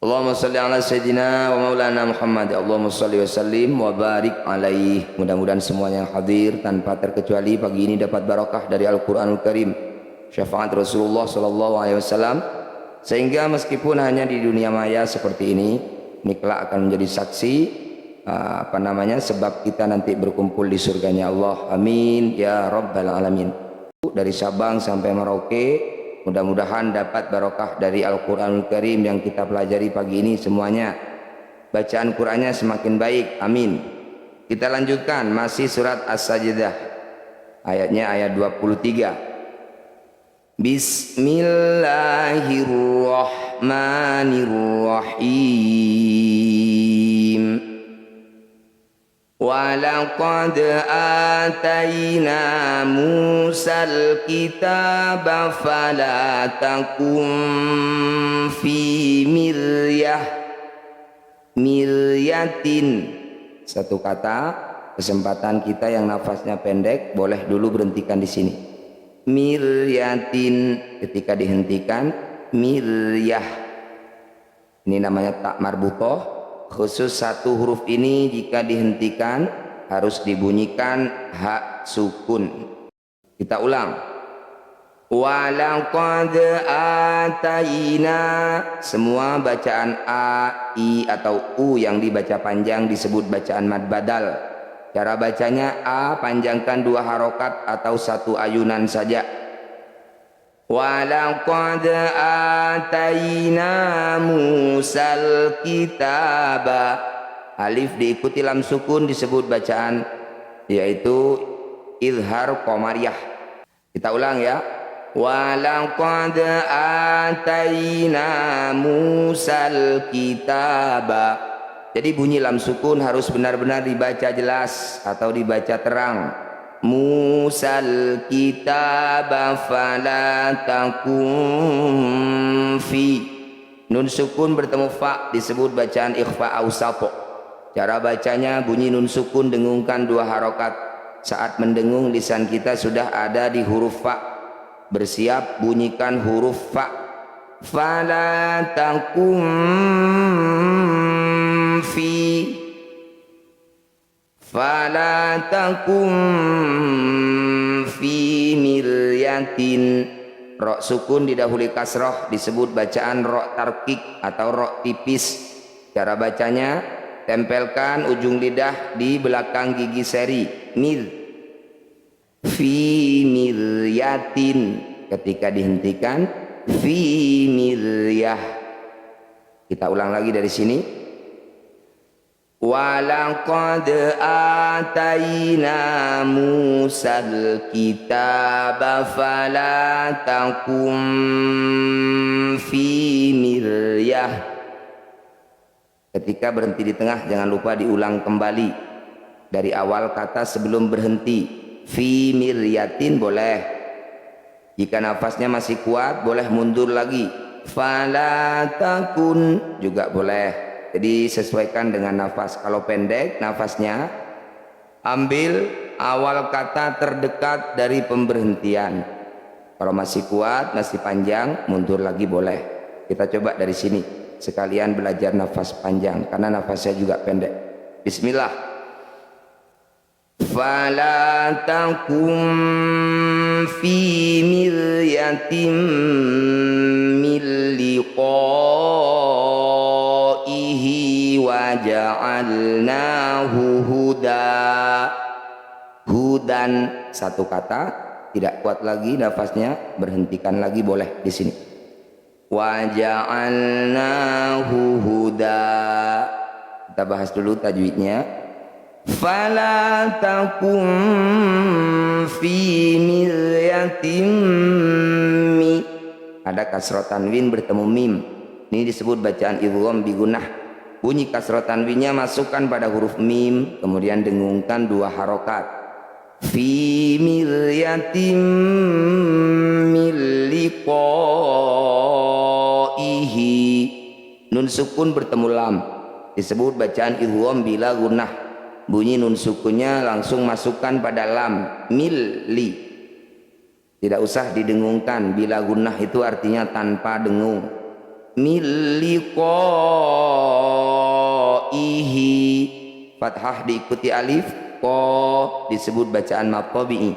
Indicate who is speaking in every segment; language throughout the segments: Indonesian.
Speaker 1: Allahumma salli ala sayyidina wa maulana Muhammad. Allahumma salli wa sallim wa barik alaih. Mudah-mudahan semuanya yang hadir tanpa terkecuali pagi ini dapat barakah dari Al-Quranul Karim, syafaat Rasulullah sallallahu alaihi wasallam, sehingga meskipun hanya di dunia maya seperti ini kelak akan menjadi saksi sebab kita nanti berkumpul di surganya Allah. Amin ya rabbal alamin. Dari Sabang sampai Merauke, mudah-mudahan dapat barokah dari Al-Quranul Karim yang kita pelajari pagi ini semuanya. Bacaan Qurannya semakin baik, amin. Kita lanjutkan, masih surat As-Sajdah, ayatnya ayat 23. Bismillahirrahmanirrahim. وَلَقَدْ آتَيْنَا مُوسَى الْكِتَابَ فَلَا تَكُنْ فِي مِرْيَةٍ. Satu kata, kesempatan kita yang nafasnya pendek boleh dulu berhentikan di sini. Miryatin, ketika dihentikan miryah. Ini namanya tak marbutoh. Khusus satu huruf ini jika dihentikan harus dibunyikan hak sukun. Kita ulang. Walaqad atayna. Semua bacaan a, i atau u yang dibaca panjang disebut bacaan mad badal. Cara bacanya a panjangkan 2 harokat atau 1 ayunan saja. Walaqad atayna Musal kitaba. Alif diikuti lam sukun disebut bacaan yaitu izhar qamariyah. Kita ulang ya. Walaqad atayna Musal kitaba. Jadi bunyi lam sukun harus benar-benar dibaca jelas atau dibaca terang. Musal kitaba fala takum fi. Nun sukun bertemu fa disebut bacaan ikhfa awsat. Cara bacanya bunyi nun sukun dengungkan 2 harokat. Saat mendengung lisan kita sudah ada di huruf fa. Bersiap bunyikan huruf fa. Fala takum fi. Fala takum fi miryatin. Ro sukun didahului kasroh disebut bacaan ro tarkik atau ro tipis. Cara bacanya tempelkan ujung lidah di belakang gigi seri. Mir. Fi miryatin. Ketika dihentikan fi miryah. Kita ulang lagi dari sini. Walaqad atayna Musal kitaba fala takum fi miryah. Ketika berhenti di tengah jangan lupa diulang kembali dari awal kata sebelum berhenti. Fi miryatin boleh. Jika nafasnya masih kuat boleh mundur lagi. Fala takun juga boleh. Jadi sesuaikan dengan nafas. Kalau pendek nafasnya, ambil awal kata terdekat dari pemberhentian. Kalau masih kuat, masih panjang, mundur lagi boleh. Kita coba dari sini. Sekalian belajar nafas panjang, karena nafasnya juga pendek. Bismillah. Fala takum fi miryatim min liqaihi wa ja'alnahu huda. Hudan satu kata, tidak kuat lagi nafasnya, berhentikan lagi boleh di sini. Wa ja'alnahu huda. Kita bahas dulu tajwidnya. Fala takum fi miryatim mi. Ada kasroh tanwin bertemu mim. Ini disebut bacaan idgham bi gunnah. Bunyi kasroh tanwinnya masukkan pada huruf mim, kemudian dengungkan 2 harokat. Fi miryatim min liqaihi. Nun sukun bertemu lam disebut bacaan idgham bila gunnah. Bunyi nun sukunnya langsung masukkan pada lam. Milli. Tidak usah didengungkan. Bila gunnah itu artinya tanpa dengung. min liqaihi, fathah diikuti alif, ko disebut bacaan mad tabi'i.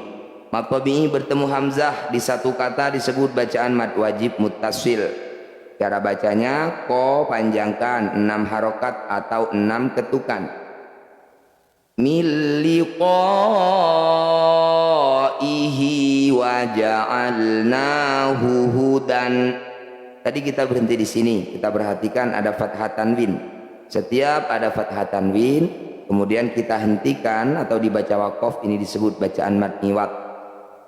Speaker 1: Mad tabi'i bertemu hamzah di satu kata disebut bacaan mad wajib muttasil. Cara bacanya, ko panjangkan 6 harokat atau 6 ketukan. Min liqaihi wa ja'alnahu hudan. Tadi kita berhenti di sini, kita perhatikan ada fathah tanwin. Setiap ada fathah tanwin, kemudian kita hentikan atau dibaca waqaf, ini disebut bacaan mad iwad.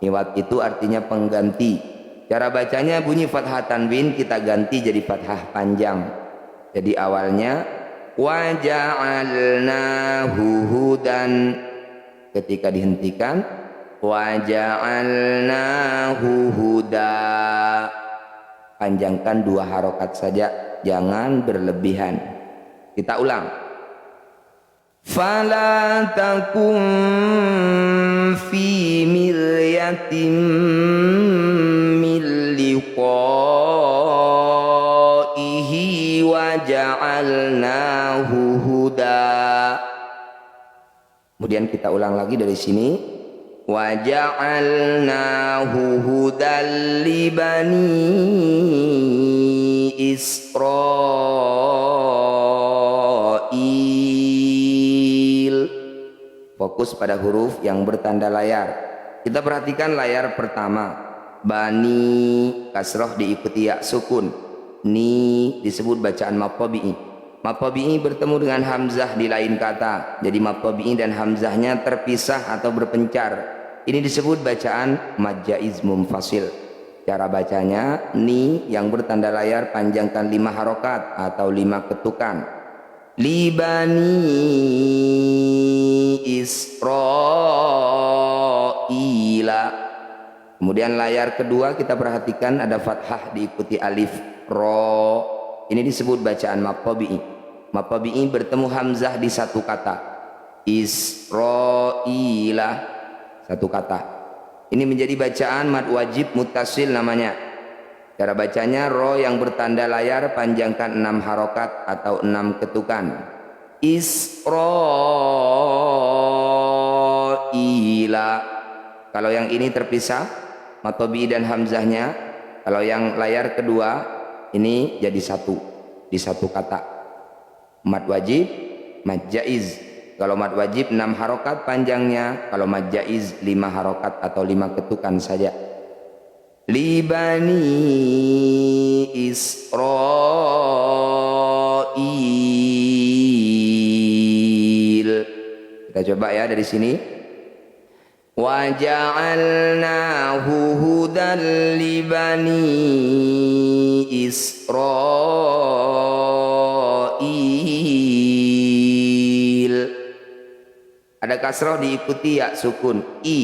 Speaker 1: Iwad itu artinya pengganti. Cara bacanya bunyi fathah tanwin kita ganti jadi fathah panjang. Jadi awalnya wa ja'alnahu hudan. Ketika dihentikan wa ja'alnahu huda. Panjangkan 2 harokat saja, jangan berlebihan. Kita ulang. Fala takum fi miryatin min liqaihi wa ja'alnahu huda. Kemudian kita ulang lagi dari sini. Wa ja'alnahu hudal li bani Israil. Fokus pada huruf yang bertanda layar. Kita perhatikan layar pertama. Bani kasroh diikuti ya sukun. Ni disebut bacaan mad tabi'i. Mad tabi'i bertemu dengan hamzah di lain kata. Jadi mad tabi'i dan hamzahnya terpisah atau berpencar. Ini disebut bacaan mad jaiz munfasil. Cara bacanya, ni yang bertanda layar panjangkan 5 harokat atau 5 ketukan. Libani Israila. Kemudian layar kedua kita perhatikan ada fathah diikuti alif ro. Ini disebut bacaan mad tabi'i. Mad tabi'i bertemu hamzah di satu kata. Israila. Satu kata. Ini menjadi bacaan mad wajib muttasil namanya. Cara bacanya, ro yang bertanda layar panjangkan 6 harokat atau 6 ketukan. Israila. Kalau yang ini terpisah, mad tabi'i dan hamzahnya. Kalau yang layar kedua, ini jadi satu. Di satu kata. Mad wajib, mad jaiz. Kalau mad wajib 6 harokat panjangnya, kalau mad jaiz 5 harokat atau 5 ketukan saja. Libani Israil. Kita coba ya dari sini. Wa ja'alnahu hudan libani Israil. Ada kasroh diikuti ya sukun i.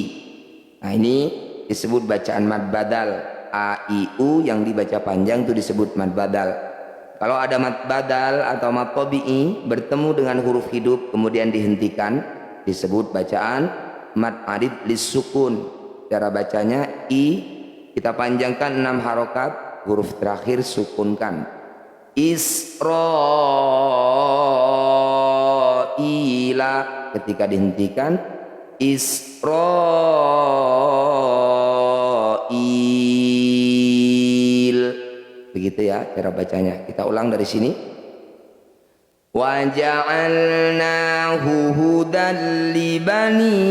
Speaker 1: Nah ini disebut bacaan mad badal. A, I, U yang dibaca panjang itu disebut mad badal. Kalau ada mad badal atau mad tabi'i bertemu dengan huruf hidup kemudian dihentikan, disebut bacaan mad arid lis sukun. Cara bacanya i, kita panjangkan 6 harokat, huruf terakhir sukunkan. Israila. Ketika dihentikan Israil. Begitu ya cara bacanya. Kita ulang dari sini. Wa ja'alnahu hudan li bani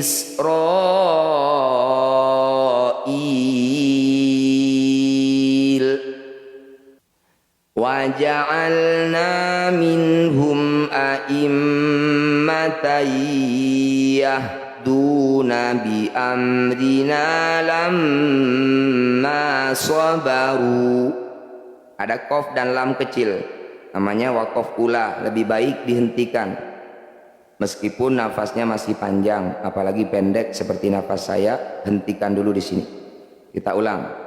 Speaker 1: Israil. Wa ja'alna minhum a'immatan yahduna bi amrina lamma sabaru. Ada qaf dan lam kecil, namanya waqaf ula, lebih baik dihentikan meskipun nafasnya masih panjang, apalagi pendek seperti nafas saya. Hentikan dulu di sini. Kita ulang.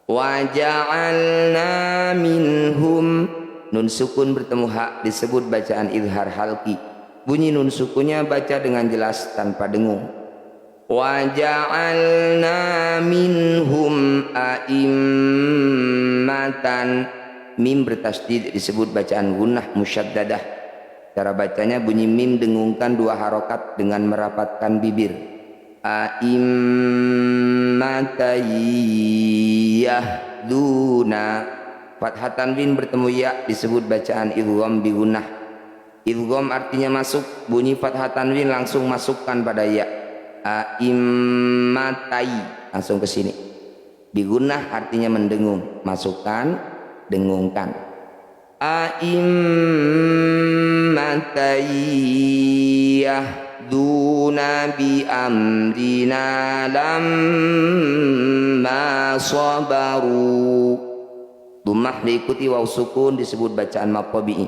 Speaker 1: Wa ja'alna minhum, nun sukun bertemu hak disebut bacaan izhar halqi. Bunyi nun sukunnya baca dengan jelas tanpa dengung. Waja'alna minhum a'immatan. Mim bertasydid disebut bacaan gunnah musyaddadah. Cara bacanya bunyi mim dengungkan 2 harokat dengan merapatkan bibir. A'immatan yahduna. Fathah tanwin bertemu ya disebut bacaan idgham bi gunnah. Idgham artinya masuk, bunyi fathah tanwin langsung masukkan pada ya. A'immatai langsung ke sini. Bigunnah artinya mendengung, masukkan, dengungkan. A'immatai yahduna bi amrina lamma sabaru. Dhammah diikuti waw sukun disebut bacaan mad tabi'i.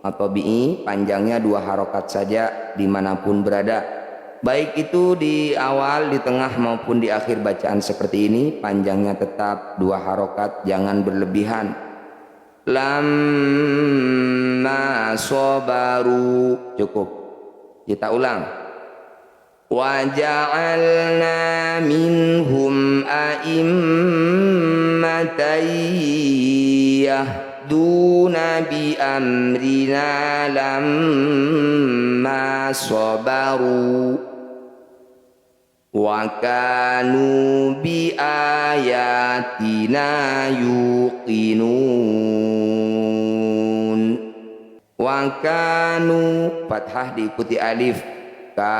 Speaker 1: Mad tabi'i panjangnya 2 harokat saja dimanapun berada. Baik itu di awal, di tengah maupun di akhir bacaan seperti ini, panjangnya tetap 2 harokat, jangan berlebihan. Lamma sabaru, cukup. Kita ulang. Waja'alna minhum a'immatan yahduna bi amrina lamma sabaru wa kanu bi ayatina yuqinun. Wa kanu fathah diikuti alif, ka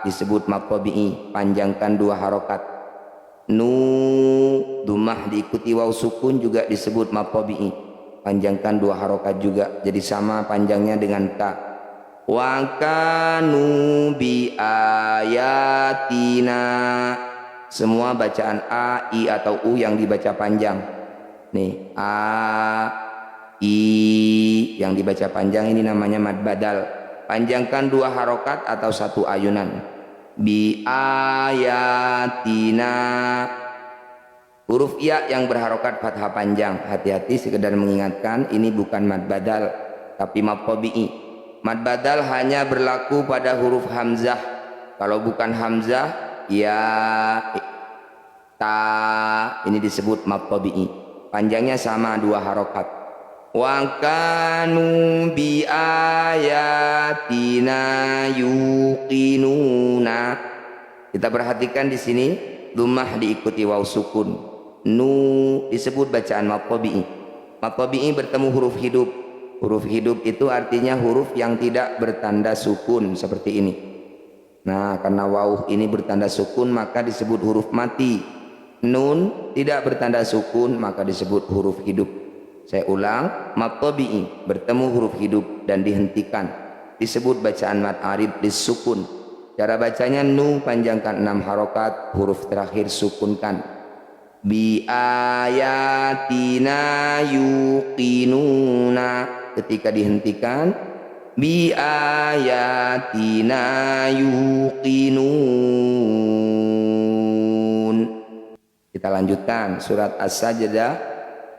Speaker 1: disebut mad tabi'i, panjangkan 2 harokat. Nu dhammah diikuti waw sukun juga disebut mad tabi'i, panjangkan 2 harokat juga, jadi sama panjangnya dengan ka. Wa kanu bi ayatina. Semua bacaan a, i atau u yang dibaca panjang. Nih, a, i yang dibaca panjang ini namanya mad badal. Panjangkan 2 harokat atau 1 ayunan. Bi ayatina. Huruf ya yang berharokat fathah panjang. Hati-hati, sekedar mengingatkan, ini bukan mad badal tapi mad tabi'i. Mad badal hanya berlaku pada huruf hamzah. Kalau bukan hamzah, ya, ta, ini disebut mad tabi'i. Panjangnya sama 2 harokat. Wa kanu bi ayatina yuqinuna. Kita perhatikan di sini, dhammah diikuti waw sukun. Nu disebut bacaan mad tabi'i. Mad tabi'i bertemu huruf hidup. Huruf hidup itu artinya huruf yang tidak bertanda sukun seperti ini. Nah, karena waw ini bertanda sukun maka disebut huruf mati. Nun tidak bertanda sukun maka disebut huruf hidup. Saya ulang, mad tabi'i bertemu huruf hidup dan dihentikan disebut bacaan mad arid disukun. Cara bacanya nu panjangkan 6 harokat, huruf terakhir sukunkan. Bi ayatina yuqinuna. Ketika dihentikan, bi ayatina yuqinun. Kita lanjutkan surat As-Sajdah,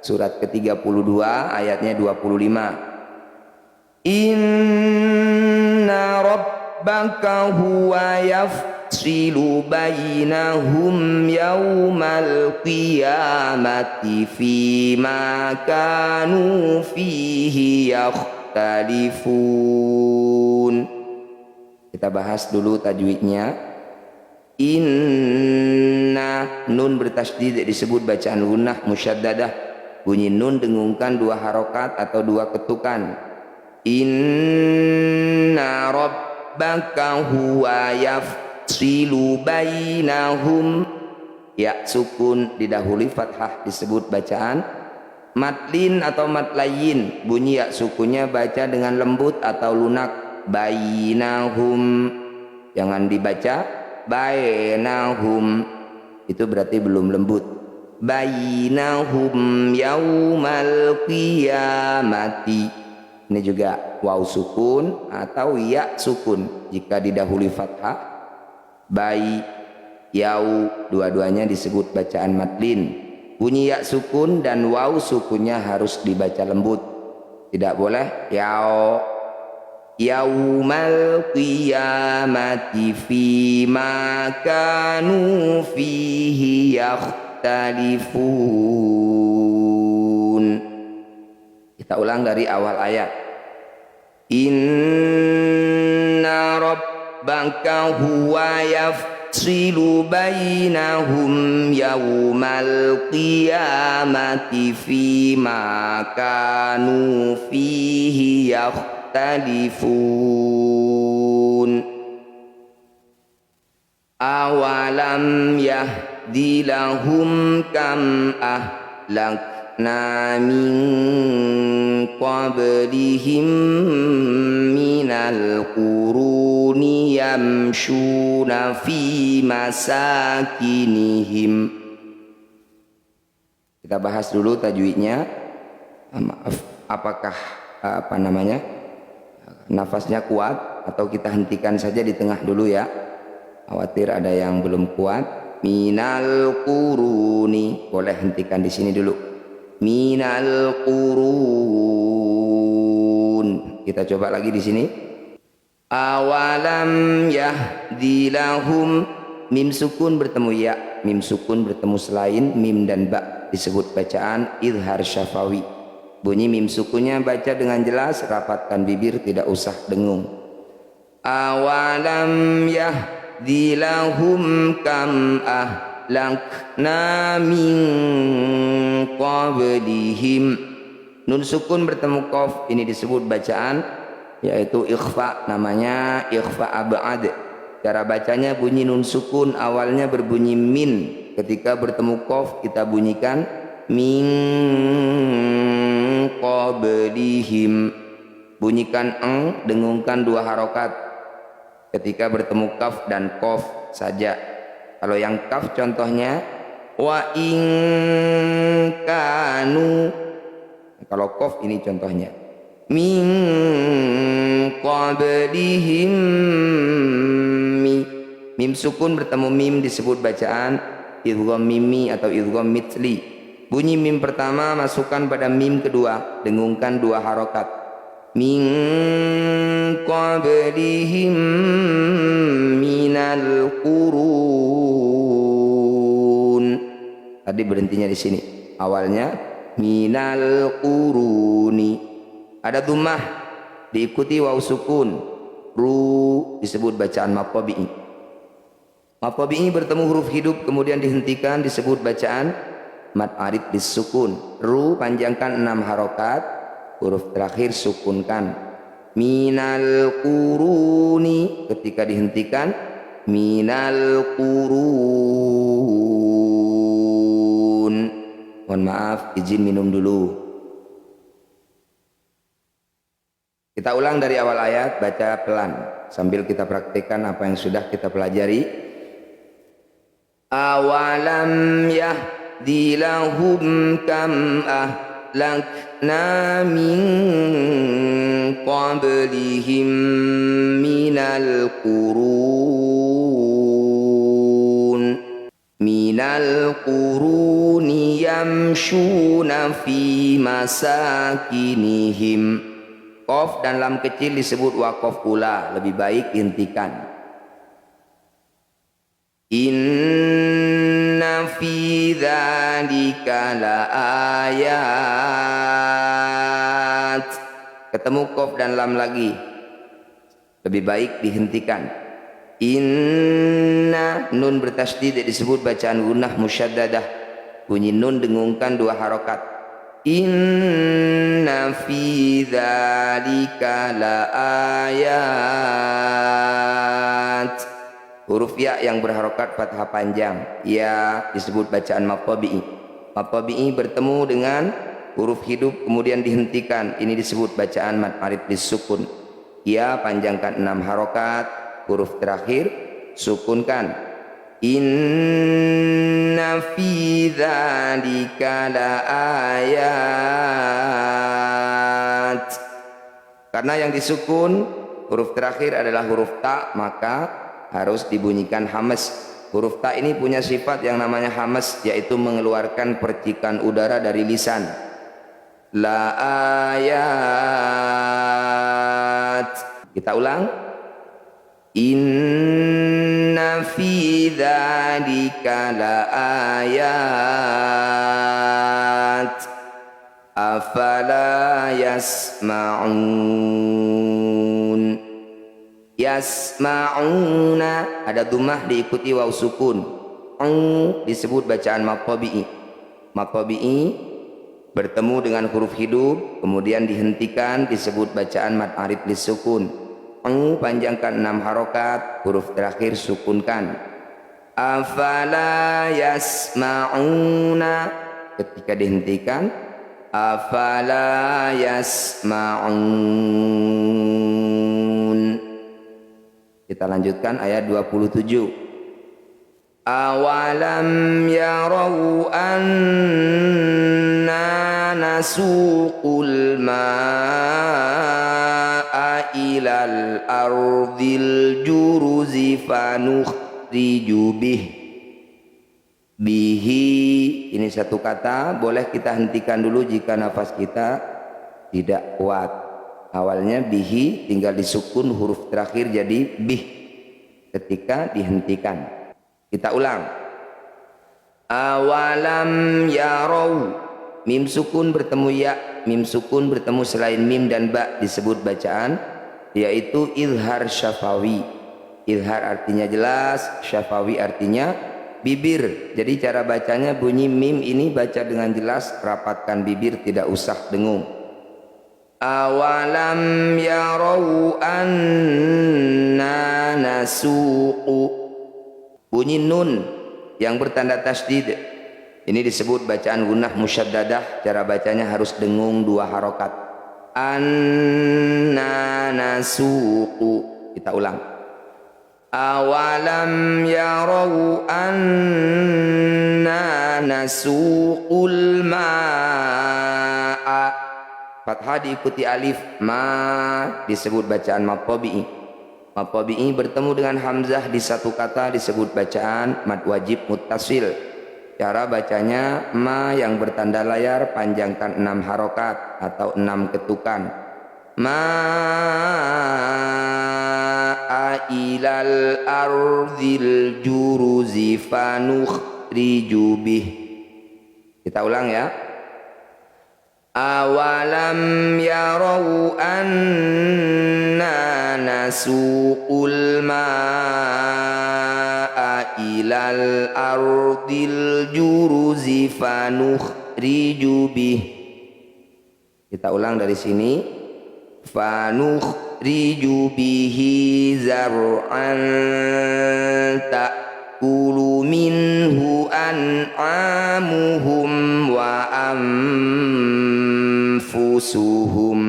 Speaker 1: surat ke-32 ayatnya 25. Inna rabbaka huwa yafsilu bainahum yawmal qiyamati fima kanu fihi yakhtalifun. Kita bahas dulu tajwidnya. Inna, nun bertasydid disebut bacaan gunnah musyaddadah. Bunyi nun dengungkan 2 harokat atau 2 ketukan. Inna rabbaka huwa yafsilu bainahum. Ya sukun didahului fathah disebut bacaan madlin atau madlayin. Bunyi ya sukunnya baca dengan lembut atau lunak. Bainahum, jangan dibaca bainahum, itu berarti belum lembut. Bainahum yaumal qiyamati. Ini juga waw sukun atau ya sukun jika didahului fathah. Bai, yau, dua-duanya disebut bacaan madlin. Bunyi ya sukun dan waw sukunnya harus dibaca lembut. Tidak boleh yao. yaumal qiyamati fima kanu fihi yakhtalifun. Kita ulang dari awal ayat. Inna rabbaka huwa yafsilu bainahum yaumal qiyamati fima kanu fihi yakhtalifun. Awalam yahdi lahum kam ahlakna min qablihim minal quruni yamshuna fi masakinihim. Kita bahas dulu tajwidnya. Maaf, apakah nafasnya kuat atau kita hentikan saja di tengah dulu ya? Khawatir ada yang belum kuat. Minal quruni, boleh hentikan di sini dulu. Minal qurun. Kita coba lagi di sini. Awalam yahdi lahum. Mim sukun bertemu ya, mim sukun bertemu selain mim dan ba, disebut bacaan izhar syafawi. Bunyi mim sukunnya baca dengan jelas, rapatkan bibir, tidak usah dengung. Awalam yahdi lahum kam ahlakna min qablihim. Nun sukun bertemu qaf, ini disebut bacaan yaitu ikhfa, namanya ikhfa ab'ad. Cara bacanya bunyi nun sukun awalnya berbunyi min, ketika bertemu qaf kita bunyikan min qablihim. Bunyikan dengungkan 2 harokat ketika bertemu kaf dan qaf saja. Kalau yang kaf contohnya wa in kanu. Kalau qaf ini contohnya min qablihim. Mim sukun bertemu mim disebut bacaan idgham mimi atau idgham mithli. Bunyi mim pertama masukkan pada mim kedua, dengungkan 2 harokat. Min qablihim minal qurun. Tadi berhentinya di sini. Awalnya minal quruni. Ada dhammah diikuti waw sukun. Ru disebut bacaan maqabi'i. Maqabi'i bertemu huruf hidup kemudian dihentikan disebut bacaan mad arid bisukun. Ru panjangkan 6 harokat, huruf terakhir sukunkan. Minal quruni, ketika dihentikan minal qurun. Mohon maaf, izin minum dulu. Kita ulang dari awal ayat, baca pelan sambil kita praktikkan apa yang sudah kita pelajari. Awalam yahdi lahum kam ahlakna min qablihim minal quruni yamshuna fi masakinihim. Qaf dan lam kecil disebut waqaf pula, lebih baik hentikan. Inna fi dzalika laayat. Ketemu qaf dan lam lagi, lebih baik dihentikan. Inna, nun bertasydid disebut bacaan gunnah musyaddadah. Bunyi nun dengungkan 2 harokat. Inna fi dzalika laayat. Huruf ya yang berharokat fathah panjang, ya disebut bacaan maqabi'i. Maqabi'i bertemu dengan huruf hidup kemudian dihentikan, ini disebut bacaan mad arid bisukun. Ya panjangkan 6 harokat, huruf terakhir sukunkan. Inna fi dzalika laayat. Karena yang disukun huruf terakhir adalah huruf ta, maka harus dibunyikan hamas. Huruf ta ini punya sifat yang namanya hamas, yaitu mengeluarkan percikan udara dari lisan. La ayat. Kita ulang. Inna fi dzalika laayat afala yasma'un. Yasma'una ada dhammah diikuti waw sukun. Disebut bacaan mad tabi'i. Mad tabi'i bertemu dengan huruf hidup kemudian dihentikan disebut bacaan mad arif lisukun. Panjangkan 6 harokat, huruf terakhir sukunkan. Afala yasma'una, ketika dihentikan afala yasma'un. Kita lanjutkan ayat 27. Awalam yarau anna nasuqul ma'a ilal ardil juruzi fanukhriju bihi. Ini satu kata, boleh kita hentikan dulu jika nafas kita tidak kuat. Awalnya bihi, tinggal disukun huruf terakhir jadi bih ketika dihentikan. Kita ulang. Awalam yarau, mim sukun bertemu ya, mim sukun bertemu selain mim dan ba disebut bacaan, yaitu izhar syafawi. Izhar artinya jelas, syafawi artinya bibir. Jadi cara bacanya bunyi mim ini baca dengan jelas, rapatkan bibir, tidak usah dengung. Awalam yarau anna nasuqu, bunyi nun yang bertanda tasdid ini disebut bacaan gunnah musyaddadah. Cara bacanya harus dengung 2 harokat. Anna nasuqu. Kita ulang. Awalam yarau anna nasuqul ma'a. Fathah diikuti alif, ma disebut bacaan mad tabi'i. Mad tabi'i bertemu dengan hamzah di satu kata disebut bacaan mad wajib muttasil. Cara bacanya ma yang bertanda layar panjangkan 6 harokat atau 6 ketukan. Ma'a ilal ardil juruzi fanukhriju bih. Kita ulang ya. Awalam yarau anna nasuqul ma'a ilal ardil juruzi fanukhriju bih. Kita ulang dari sini. Fanukhriju bihi zar'an ta'kulu minhu an'amuhum wa anfusuhum.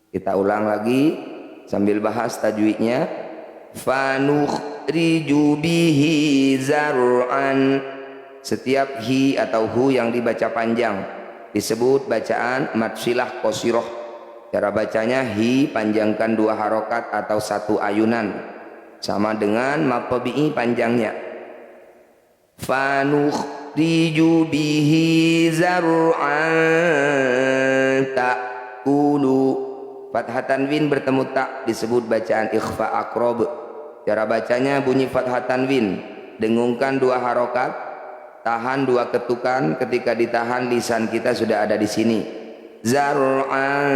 Speaker 1: Kita ulang lagi sambil bahas tajwidnya. Fanukhriju bihi zar'an. Setiap hi atau hu yang dibaca panjang disebut bacaan mad silah qasirah. Cara bacanya hi panjangkan 2 harokat atau 1 ayunan, sama dengan mad tabi'i panjangnya. Fanukhriju bihi zar'an ta'kulu. Fathah tanwin bertemu tak disebut bacaan ikhfa aqrab. Cara bacanya bunyi fathah tanwin, dengungkan 2 harokat, tahan 2 ketukan. Ketika ditahan lisan kita sudah ada di sini. Zar'an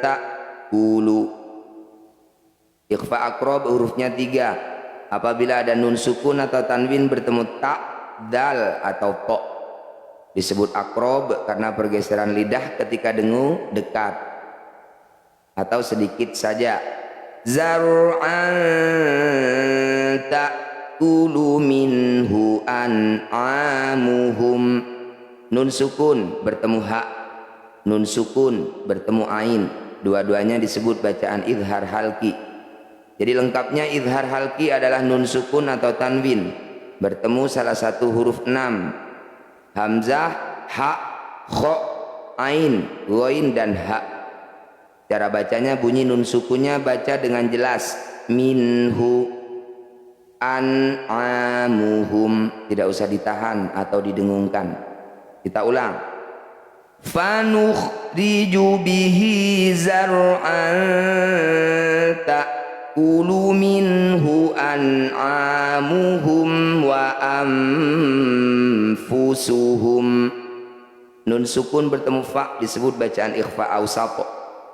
Speaker 1: ta'kulu. Ikhfa aqrab hurufnya 3. Apabila ada nun sukun atau tanwin bertemu tak, dal atau to, disebut aqrab karena pergeseran lidah ketika dengung dekat atau sedikit saja. Zar'an ta'kulu minhu an'amuhum. Nun sukun bertemu ha, nun sukun bertemu ain, dua-duanya disebut bacaan izhar halki. Jadi lengkapnya izhar halki adalah nun sukun atau tanwin bertemu salah satu huruf 6, hamzah, ha, kho, ain, ghain dan ha. Cara bacanya bunyi nun sukunnya baca dengan jelas, minhu an'amuhum, tidak usah ditahan atau didengungkan. Kita ulang. fanukhriju bihi zar'an ta'kulu minhu an'amuhum wa anfusuhum. Nun sukun bertemu fa disebut bacaan ikhfa awsat.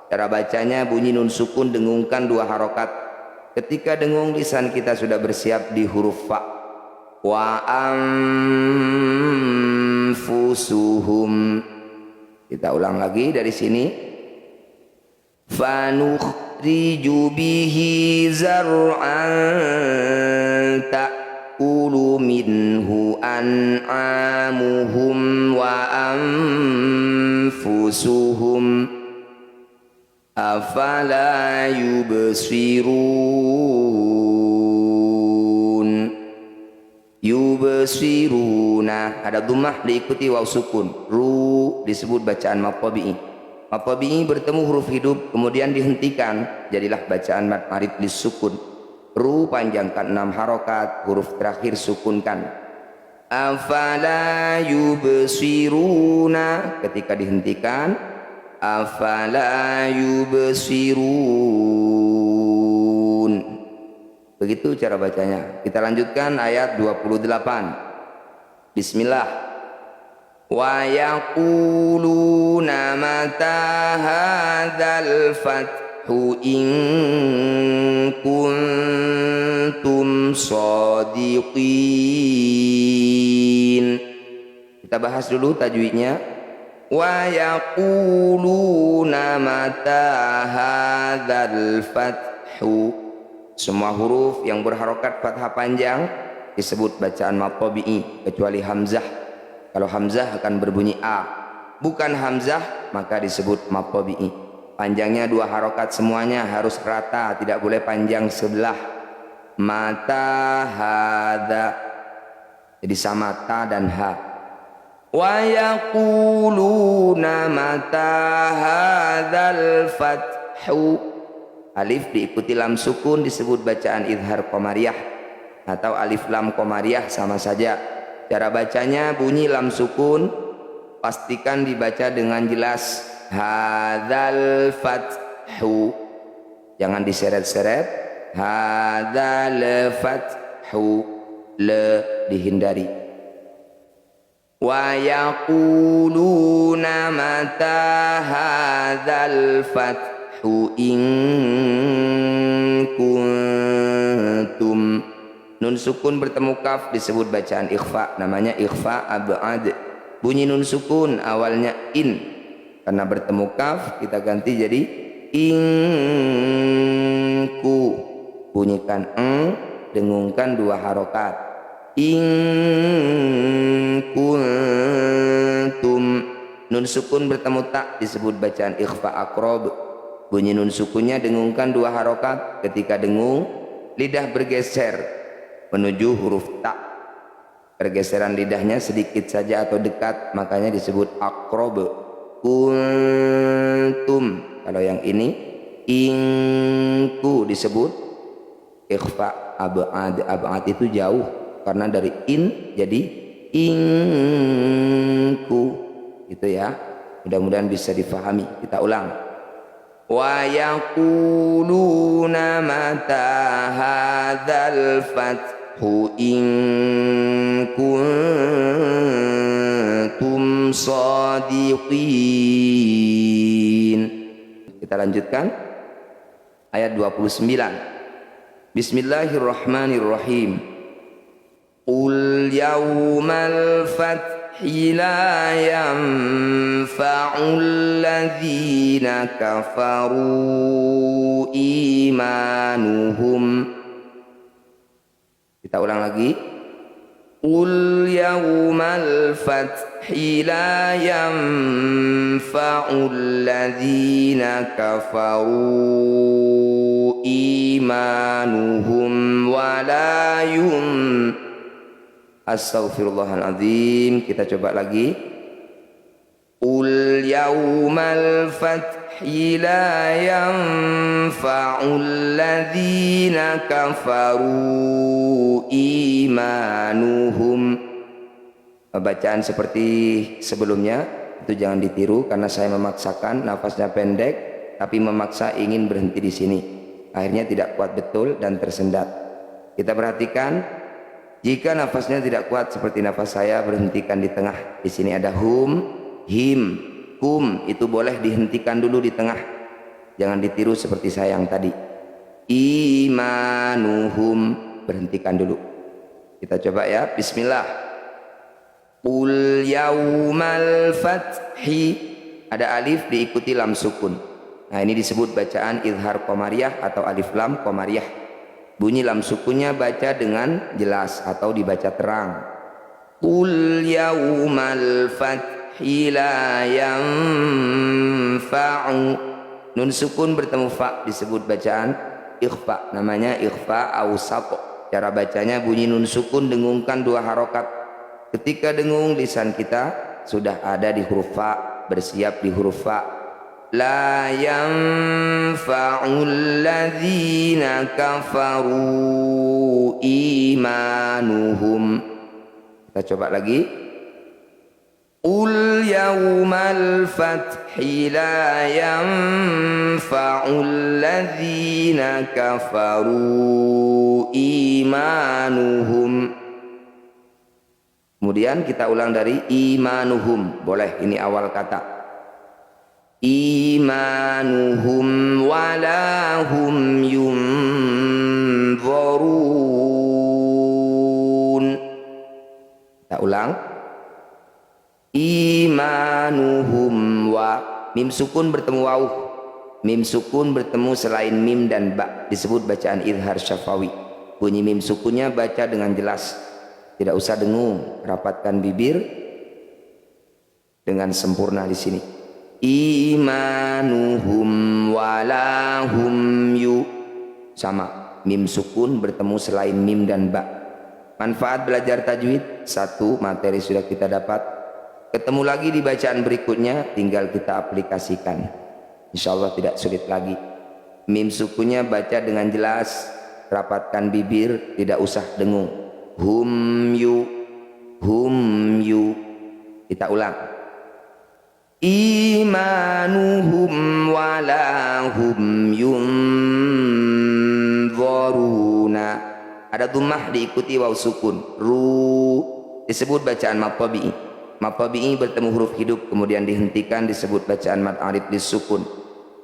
Speaker 1: Cara bacanya bunyi nun sukun dengungkan 2 harokat. Ketika dengung lisan kita sudah bersiap di huruf fa. Wa anfusuhum. Kita ulang lagi dari sini. Fanukhriju bihi zar'an ta'kulu minhu an'amuhum wa anfusuhum afala yubsirun. Yubsiruna ada dhammah diikuti waw sukun. Ru disebut bacaan mad tabi'i. Mad tabi'i bertemu huruf hidup kemudian dihentikan, jadilah bacaan mad marid disukun. Ru panjangkan 6 harokat, huruf terakhir sukunkan. Afala yubsiruna ketika dihentikan afala yubsirun. Begitu cara bacanya. Kita lanjutkan ayat 28. Bismillah. Wa yaquluna mata hadzal fathu in kuntum shadiqin. Kita bahas dulu tajwidnya. Wa yaquluna mata hadzal fathu. Semua huruf yang berharokat fathah panjang disebut bacaan mad tabi'i kecuali hamzah. Kalau hamzah akan berbunyi a. Bukan hamzah maka disebut mad tabi'i. Panjangnya 2 harokat semuanya harus rata, tidak boleh panjang sebelah. Mata hadza. Jadi sama ta dan ha. Wa yaquluna mata hadzal fathu. Alif diikuti lam sukun disebut bacaan idhar qamariyah atau alif lam qamariyah sama saja. Cara bacanya bunyi lam sukun pastikan dibaca dengan jelas hadzal fathu. Jangan diseret-seret. Hadzal fathu, le dihindari. Wa yaquluna mata hadzal fathu in kuntum. Nun sukun bertemu kaf disebut bacaan ikhfa, namanya ikhfa ab'ad. Bunyi nun sukun awalnya in, karena bertemu kaf kita ganti jadi inku. Bunyikan dengungkan 2 harokat. In kuntum. Nun sukun bertemu tak disebut bacaan ikhfa aqrab. Bunyi nun sukunnya dengungkan 2 harokat. Ketika dengung lidah bergeser menuju huruf ta. Pergeseran lidahnya sedikit saja atau dekat, makanya disebut aqrab. Kuntum. Kalau yang ini inku disebut ikhfa ab'ad. Ab'ad itu jauh karena dari in jadi inku. Gitu ya. Mudah-mudahan bisa difahami. Kita ulang. Wa yaquluna mata hadzal fathu in kuntum shadiqin. Kita lanjutkan ayat 29. Bismillahirrahmanirrahim. Qul yawmal fath la yanfa'ul ladzina kafaru imanuhum. Kita ulang lagi. Qul yawmal fathi la yanfa'ul ladzina kafaru imanuhum wa la Astaghfirullahaladzim. Kita coba lagi. Qul yawmal fathi la yanfa'ul ladzina kafaru imanuhum. Bacaan seperti sebelumnya itu itu jangan ditiru karena saya memaksakan, nafasnya pendek tapi memaksa ingin berhenti di sini. Akhirnya tidak kuat betul dan tersendat. Kita perhatikan, jika nafasnya tidak kuat seperti nafas saya, berhentikan di tengah. Di sini ada hum, him, kum, itu boleh dihentikan dulu di tengah. Jangan ditiru seperti saya yang tadi. Imanuhum, berhentikan dulu. Kita coba ya, bismillah. Qul yaumal fathi, ada alif diikuti lam sukun. Nah ini disebut bacaan izhar qamariyah atau alif lam qamariyah. Bunyi lam sukunnya baca dengan jelas atau dibaca terang. Qul yaumal fathi la yanfa'u, nun sukun bertemu fa disebut bacaan ikhfa, namanya ikhfa awsat. Cara bacanya bunyi nun sukun dengungkan 2 harokat. Ketika dengung lisan kita sudah ada di huruf fa, bersiap di huruf fa. La yanfa'ul ladzina kafaru imanuhum. Kita coba lagi. Qul yaumal fathi la yanfa'ul ladzina kafaru imanuhum. Kemudian kita ulang dari imanuhum, boleh ini awal kata. Imanuhum walahum yunzarun. Kita ulang. Imanuhum wa, mim sukun bertemu waw. Mim sukun bertemu selain mim dan ba, disebut bacaan izhar syafawi. Bunyi mim sukunnya baca dengan jelas. Tidak usah dengung, rapatkan bibir dengan sempurna di sini. Imanuhum walahum yu, sama, mim sukun bertemu selain mim dan ba. Manfaat belajar tajwid, 1, materi sudah kita dapat. Ketemu lagi di bacaan berikutnya, tinggal kita aplikasikan. Insya Allah tidak sulit lagi. Mim sukunnya baca dengan jelas, rapatkan bibir, tidak usah dengung. Hum yu, hum yu. Kita ulang. Imanuhum walahum yunzaruna. Ada dhammah diikuti waw sukun. Ru disebut bacaan mad tabi'i. Mad tabi'i bertemu huruf hidup kemudian dihentikan disebut bacaan mad arif disukun.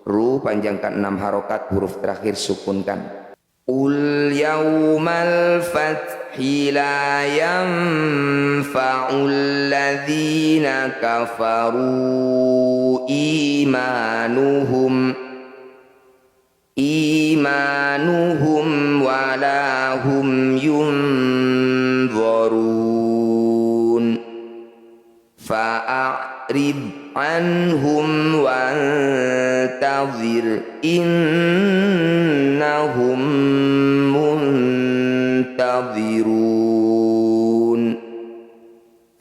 Speaker 1: Ru panjangkan 6 harokat, huruf terakhir sukunkan. Qul yaumal fathi la yanfa'ul ladzina kafaru imanuhum walahum yunzarun. Fa'rid anhum wantazir innahum muntazirun.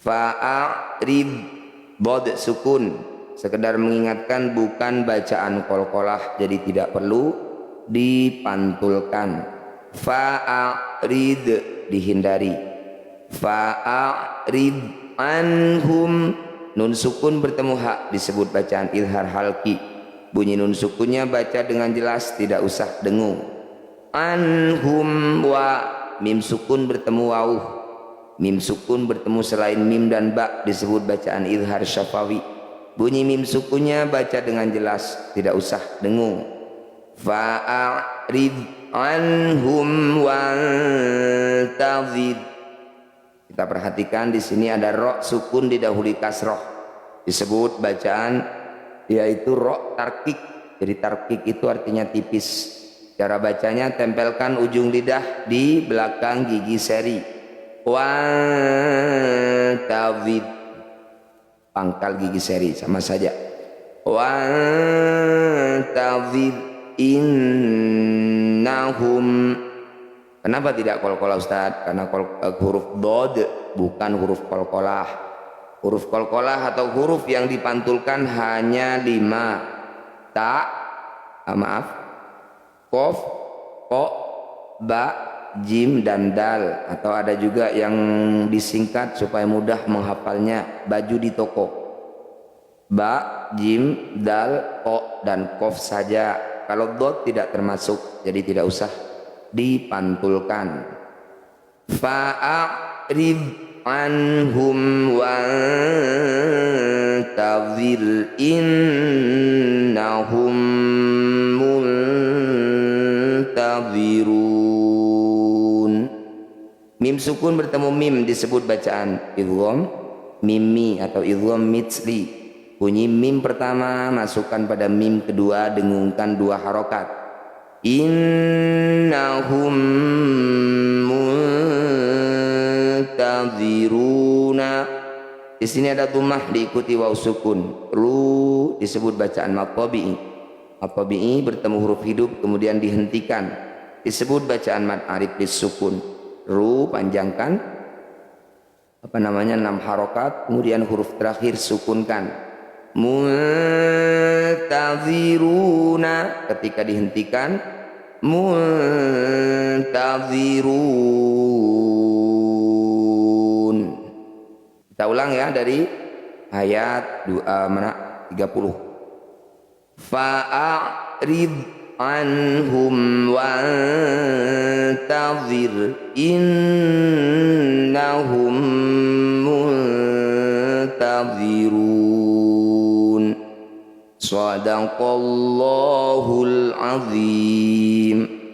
Speaker 1: Fa'rid, bod sukun, sekedar mengingatkan bukan bacaan qalqalah, jadi tidak perlu dipantulkan. Fa'rid dihindari. Fa'rid anhum, nun sukun bertemu hak disebut bacaan izhar halki. Bunyi nun sukunnya baca dengan jelas, tidak usah dengung. Anhum wa, mim sukun bertemu waw. Mim sukun bertemu selain mim dan ba disebut bacaan izhar syafawi. Bunyi mim sukunnya baca dengan jelas, tidak usah dengung. Fa'rid anhum wantazir. Kita perhatikan di sini ada ro sukun didahului kasroh, disebut bacaan yaitu ro tarkik. Jadi tarkik itu artinya tipis. Cara bacanya tempelkan ujung lidah di belakang gigi seri. Wantazir, pangkal gigi seri sama saja. Wantazir innahum. Kenapa tidak qalqalah Ustaz? Karena huruf dod bukan huruf qalqalah. Huruf qalqalah atau huruf yang dipantulkan hanya 5. Ta, kof, ko, ba, jim dan dal. Atau ada juga yang disingkat supaya mudah menghafalnya, baju di toko. Ba, jim, dal, ko dan kof saja. Kalau dot tidak termasuk, jadi tidak usah dipantulkan. Fa'arid anhum wantazir innahum muntazirun. Mim sukun bertemu mim disebut bacaan idgham mimmi atau idgham mitsli. Bunyi mim pertama masukkan pada mim kedua, dengungkan 2 harokat. Innahum muntaziruna. Di sini ada dhammah diikuti waw sukun. Ru disebut bacaan mad tabi'i. Mad tabi'i bertemu huruf hidup kemudian dihentikan, disebut bacaan mad arif disukun. Ru panjangkan 6 harokat, kemudian huruf terakhir sukunkan. Muntaziruna, ketika dihentikan muntazirun. Kita ulang ya dari ayat 30. Fa'arid anhum wantazir innahum muntazirun. Sadaqallahul azim.